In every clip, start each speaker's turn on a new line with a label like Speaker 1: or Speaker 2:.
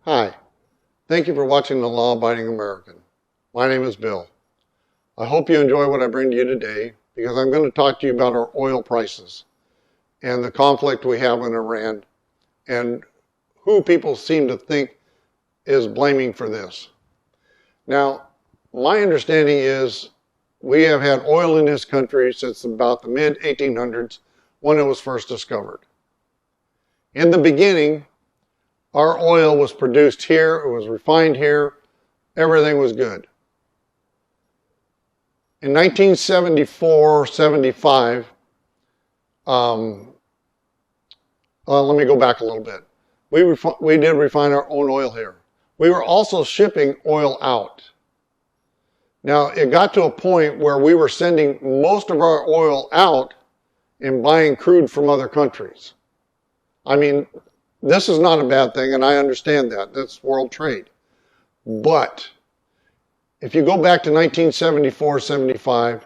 Speaker 1: Hi, thank you for watching The Law Abiding American. My name is Bill. I hope you enjoy what I bring to you today because I'm going to talk to you about our oil prices and the conflict we have in Iran and who people seem to think is blaming for this. Now, my understanding is we have had oil in this country since about the mid-1800s when it was first discovered. In the beginning, our oil was produced here, it was refined here, everything was good. In 1974-75, let me go back a little bit. We did refine our own oil here. We were also shipping oil out. Now, it got to a point where we were sending most of our oil out and buying crude from other countries. I mean, this is not a bad thing, and I understand that. That's world trade. But if you go back to 1974-75,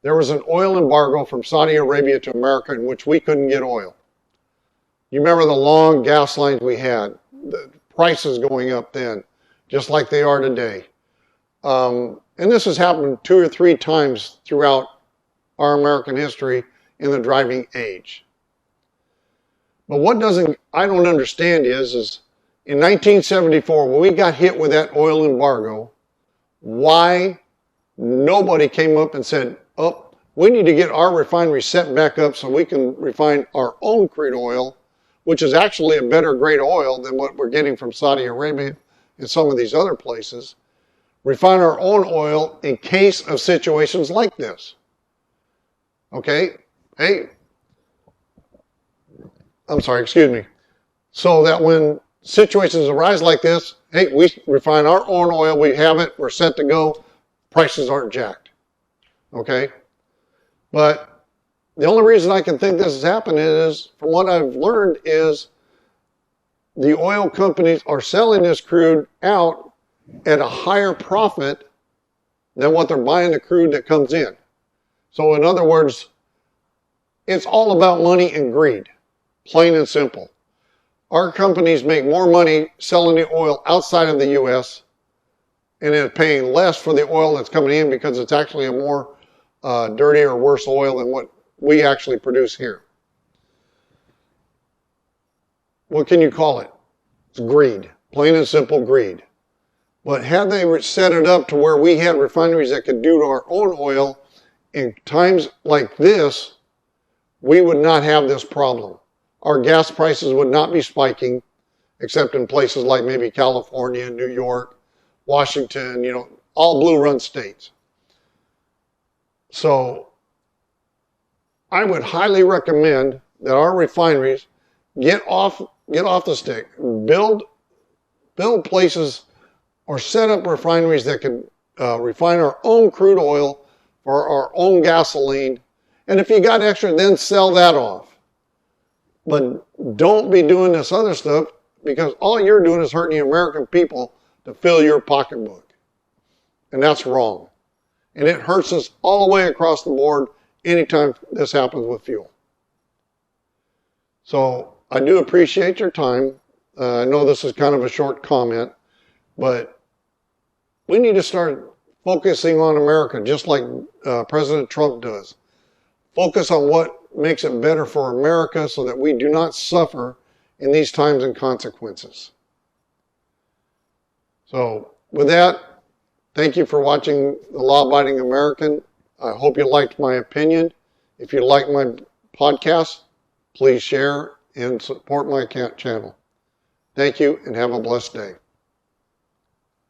Speaker 1: there was an oil embargo from Saudi Arabia to America in which we couldn't get oil. You remember the long gas lines we had, the prices going up then, just like they are today. And this has happened 2 or 3 times throughout our American history in the driving age. But what I don't understand is in 1974, when we got hit with that oil embargo, why nobody came up and said, oh, we need to get our refinery set back up so we can refine our own crude oil, which is actually a better grade oil than what we're getting from Saudi Arabia and some of these other places. Refine our own oil in case of situations like this. Okay? Hey, I'm sorry, excuse me. So that when situations arise like this, hey, we refine our own oil, we have it, we're set to go, prices aren't jacked. Okay? But the only reason I can think this is happening is, from what I've learned, is the oil companies are selling this crude out at a higher profit than what they're buying the crude that comes in. So in other words, it's all about money and greed, plain and simple. Our companies make more money selling the oil outside of the U.S. and then paying less for the oil that's coming in because it's actually a more dirty or worse oil than what we actually produce here. What can you call it? It's greed, plain and simple greed. But had they set it up to where we had refineries that could do our own oil, in times like this, we would not have this problem. Our gas prices would not be spiking, except in places like maybe California, New York, Washington, all blue run states. So I would highly recommend that our refineries get off the stick, build places or set up refineries that can refine our own crude oil for our own gasoline. And if you got extra, then sell that off. But don't be doing this other stuff because all you're doing is hurting the American people to fill your pocketbook. And that's wrong. And it hurts us all the way across the board anytime this happens with fuel. So I do appreciate your time. I know this is kind of a short comment, but we need to start focusing on America just like President Trump does. Focus on what makes it better for America so that we do not suffer in these times and consequences. So with that, thank you for watching The Law Abiding American. I hope you liked my opinion. If you like my podcast, please share and support my channel. Thank you and have a blessed day.